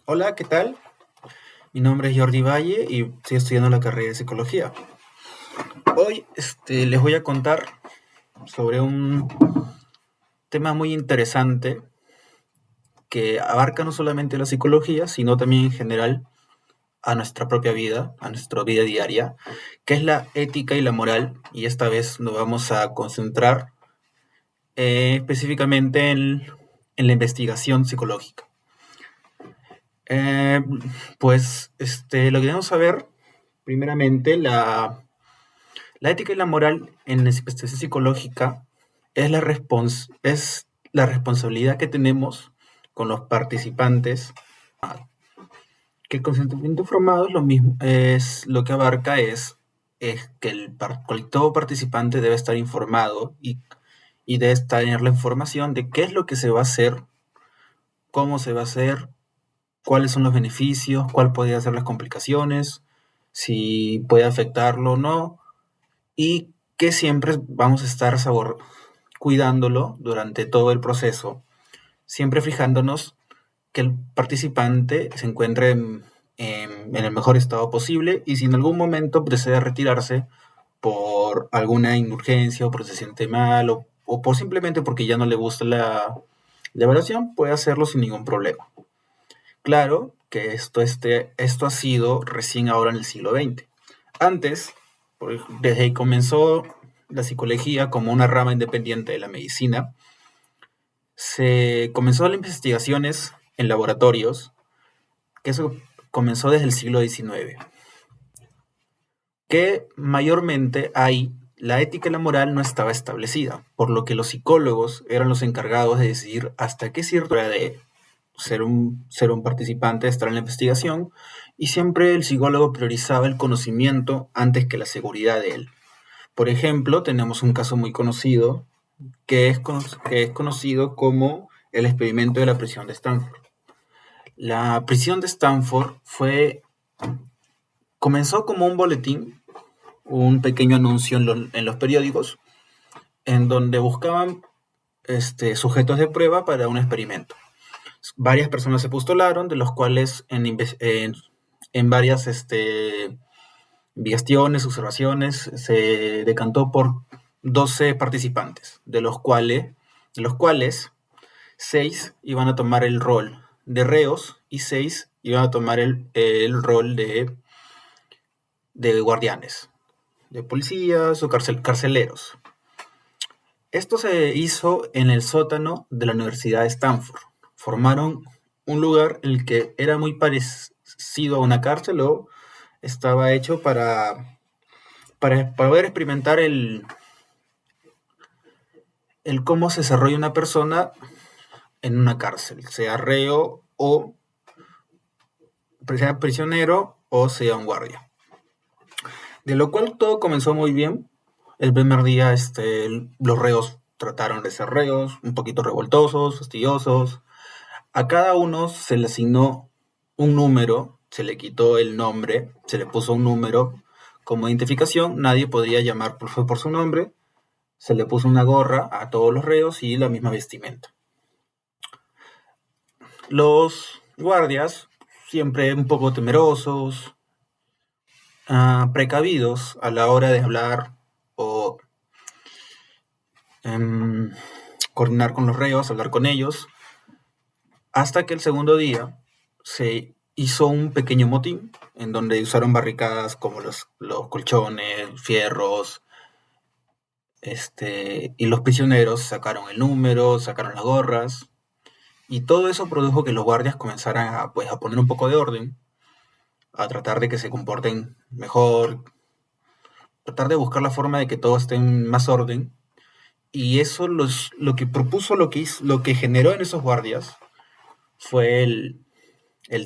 Hola, ¿qué tal? Mi nombre es Jordi Valle y estoy estudiando la carrera de psicología. Hoy les voy a contar sobre un tema muy interesante que abarca no solamente la psicología, sino también en general a nuestra propia vida, a nuestra vida diaria, que es la ética y la moral. Y esta vez nos vamos a concentrar específicamente en la investigación psicológica. Eh, lo que debemos saber, primeramente, la ética y la moral en la investigación psicológica es la responsabilidad que tenemos con los participantes, que el consentimiento formado es lo mismo, es lo que abarca es que todo participante debe estar informado y debe tener la información de qué es lo que se va a hacer, cómo se va a hacer, cuáles son los beneficios, cuál podría ser las complicaciones, si puede afectarlo o no, y que siempre vamos a estar cuidándolo durante todo el proceso, siempre fijándonos que el participante se encuentre en el mejor estado posible y si en algún momento procede a retirarse por alguna indulgencia o porque se siente mal o por simplemente porque ya no le gusta la evaluación, puede hacerlo sin ningún problema. Claro que esto ha sido recién ahora en el siglo XX. Antes, desde que comenzó la psicología como una rama independiente de la medicina, se comenzó las investigaciones en laboratorios, que eso comenzó desde el siglo XIX, que mayormente ahí la ética y la moral no estaba establecida, por lo que los psicólogos eran los encargados de decidir hasta qué cierto era de ser un participante, estar en la investigación, y siempre el psicólogo priorizaba el conocimiento antes que la seguridad de él. Por ejemplo, tenemos un caso muy conocido que es conocido como el experimento de la prisión de Stanford. La prisión de Stanford comenzó como un boletín, un pequeño anuncio en los periódicos, en donde buscaban sujetos de prueba para un experimento. Varias personas se postularon, de los cuales en varias investigaciones, observaciones, se decantó por 12 participantes, de los cuales 6 iban a tomar el rol de reos y 6 iban a tomar el rol de guardianes, de policías o carceleros. Esto se hizo en el sótano de la Universidad de Stanford. Formaron un lugar en el que era muy parecido a una cárcel o estaba hecho para poder experimentar el cómo se desarrolla una persona en una cárcel, sea reo o sea prisionero o sea un guardia. De lo cual todo comenzó muy bien. El primer día los reos trataron de ser reos, un poquito revoltosos, fastidiosos. A cada uno se le asignó un número, se le quitó el nombre, se le puso un número como identificación, nadie podía llamar por su nombre, se le puso una gorra a todos los reos y la misma vestimenta. Los guardias, siempre un poco temerosos, precavidos a la hora de hablar o em, coordinar con los reos, hablar con ellos, hasta que el segundo día se hizo un pequeño motín en donde usaron barricadas como los colchones, fierros, y los prisioneros sacaron el número, sacaron las gorras, y todo eso produjo que los guardias comenzaran a poner un poco de orden, a tratar de que se comporten mejor, tratar de buscar la forma de que todo esté en más orden, y eso lo que propuso, lo que generó en esos guardias fue el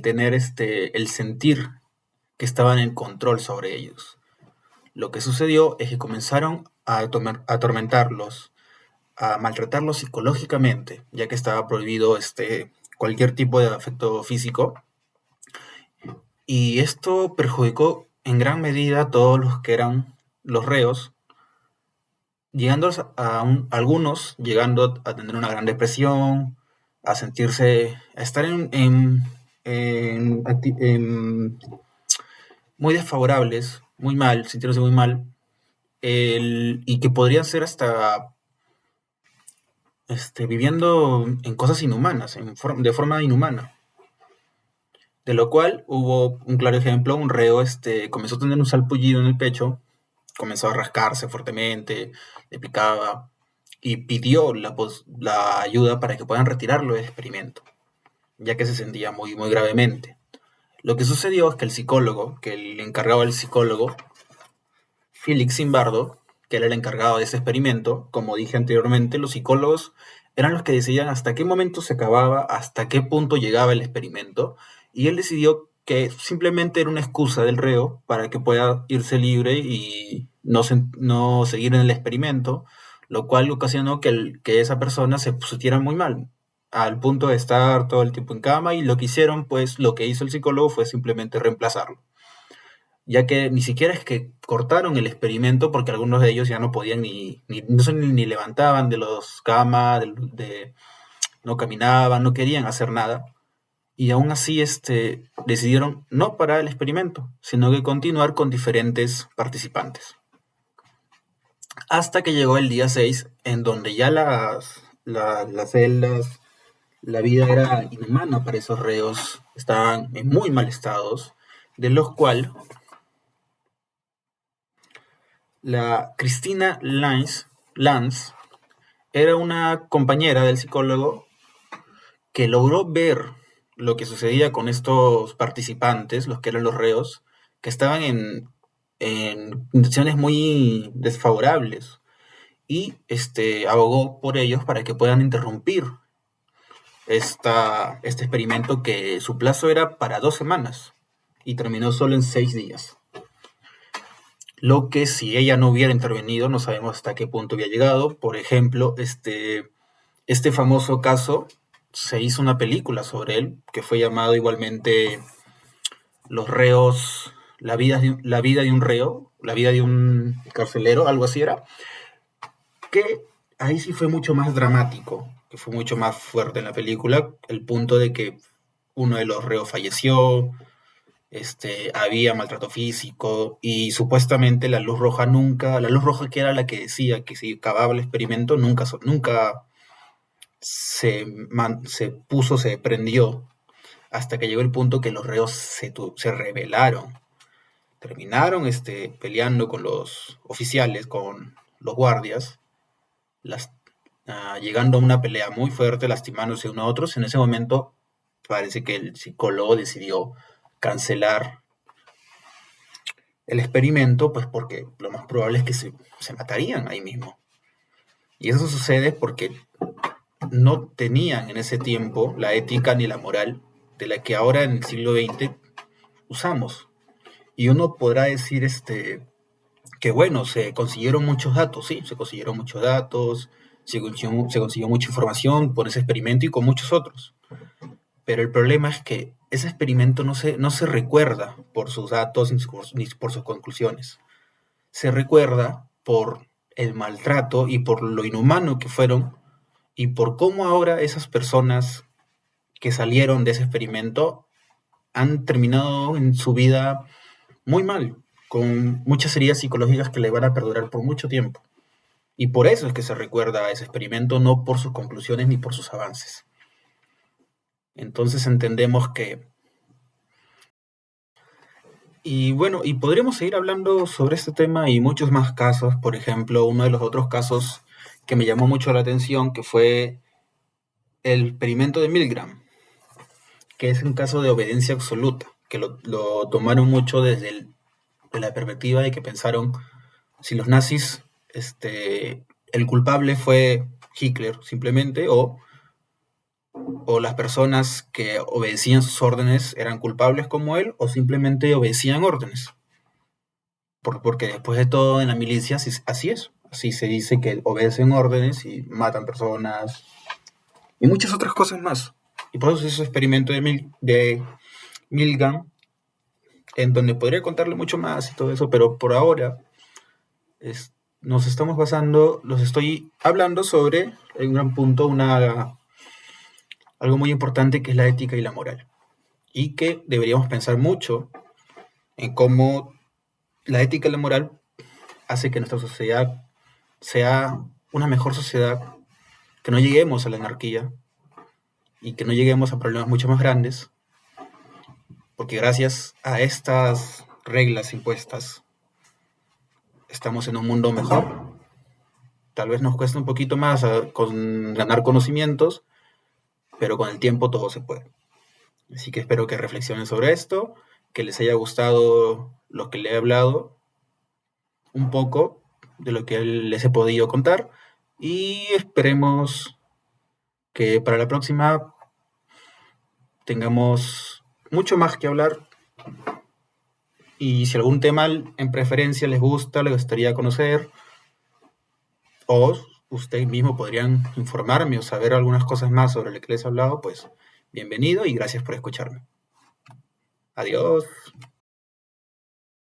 tener el sentir que estaban en control sobre ellos. Lo que sucedió es que comenzaron a atormentarlos, a maltratarlos psicológicamente, ya que estaba prohibido cualquier tipo de afecto físico. Y esto perjudicó en gran medida a todos los que eran los reos, llegando algunos llegando a tener una gran depresión, a sentirse, a estar muy desfavorables, muy mal, sintiéndose muy mal, y que podrían ser hasta viviendo en cosas inhumanas, de forma inhumana. De lo cual hubo un claro ejemplo, un reo comenzó a tener un salpullido en el pecho, comenzó a rascarse fuertemente, le picaba, y pidió la ayuda para que puedan retirarlo del experimento, ya que se sentía muy, muy gravemente. Lo que sucedió es que el psicólogo, que el encargado del psicólogo, Felix Zimbardo, que era el encargado de ese experimento, como dije anteriormente, los psicólogos eran los que decidían hasta qué momento se acababa, hasta qué punto llegaba el experimento, y él decidió que simplemente era una excusa del reo para que pueda irse libre y no seguir en el experimento, lo cual ocasionó que esa persona se sintiera muy mal, al punto de estar todo el tiempo en cama, y lo que hicieron, pues lo que hizo el psicólogo fue simplemente reemplazarlo, ya que ni siquiera es que cortaron el experimento porque algunos de ellos ya no podían ni levantaban de los camas, no caminaban, no querían hacer nada. Y aún así decidieron no parar el experimento, sino que continuar con diferentes participantes. Hasta que llegó el día 6, en donde ya las celdas, la vida era inhumana para esos reos, estaban en muy mal estados, de los cuales la Cristina Lance era una compañera del psicólogo que logró ver lo que sucedía con estos participantes, los que eran los reos, que estaban en condiciones muy desfavorables, y abogó por ellos para que puedan interrumpir este experimento, que su plazo era para 2 semanas y terminó solo en 6 días. Lo que, si ella no hubiera intervenido, no sabemos hasta qué punto había llegado. Por ejemplo, este famoso caso, se hizo una película sobre él, que fue llamado igualmente Los reos, la vida de un reo, la vida de un carcelero, algo así era, que ahí sí fue mucho más dramático, que fue mucho más fuerte en la película, el punto de que uno de los reos falleció, había maltrato físico, y supuestamente la luz roja, que era la que decía que si acababa el experimento, nunca se prendió, hasta que llegó el punto que los reos se rebelaron, terminaron peleando con los oficiales, con los guardias, las, llegando a una pelea muy fuerte, lastimándose uno a otros. En ese momento parece que el psicólogo decidió cancelar el experimento, pues porque lo más probable es que se matarían ahí mismo. Y eso sucede porque no tenían en ese tiempo la ética ni la moral de la que ahora en el siglo XX usamos. Y uno podrá decir que bueno, se consiguieron muchos datos, sí, se consiguieron muchos datos, se consiguió mucha información por ese experimento y con muchos otros. Pero el problema es que ese experimento no se recuerda por sus datos ni por sus conclusiones. Se recuerda por el maltrato y por lo inhumano que fueron, y por cómo ahora esas personas que salieron de ese experimento han terminado en su vida muy mal, con muchas heridas psicológicas que le van a perdurar por mucho tiempo. Y por eso es que se recuerda a ese experimento, no por sus conclusiones ni por sus avances. Entonces entendemos que... Y bueno, y podríamos seguir hablando sobre este tema y muchos más casos. Por ejemplo, uno de los otros casos que me llamó mucho la atención, que fue el experimento de Milgram, que es un caso de obediencia absoluta, que lo tomaron mucho de la perspectiva de que pensaron, si los nazis, el culpable fue Hitler simplemente, o las personas que obedecían sus órdenes eran culpables como él, o simplemente obedecían órdenes. Porque después de todo en la milicia así es. Así se dice que obedecen órdenes y matan personas y muchas otras cosas más. Y por eso es ese experimento de Milgram, en donde podría contarle mucho más y todo eso, pero por ahora los estoy hablando sobre, en un gran punto, algo muy importante, que es la ética y la moral. y que deberíamos pensar mucho en cómo la ética y la moral hace que nuestra sociedad sea una mejor sociedad, que no lleguemos a la anarquía y que no lleguemos a problemas mucho más grandes, porque gracias a estas reglas impuestas estamos en un mundo mejor. Tal vez nos cuesta un poquito más ganar conocimientos, pero con el tiempo todo se puede. Así que espero que reflexionen sobre esto, que les haya gustado lo que le he hablado, un poco de lo que les he podido contar, y esperemos que para la próxima tengamos mucho más que hablar, y si algún tema en preferencia les gusta, les gustaría conocer, o ustedes mismos podrían informarme o saber algunas cosas más sobre lo que les he hablado, pues bienvenido y gracias por escucharme. Adiós.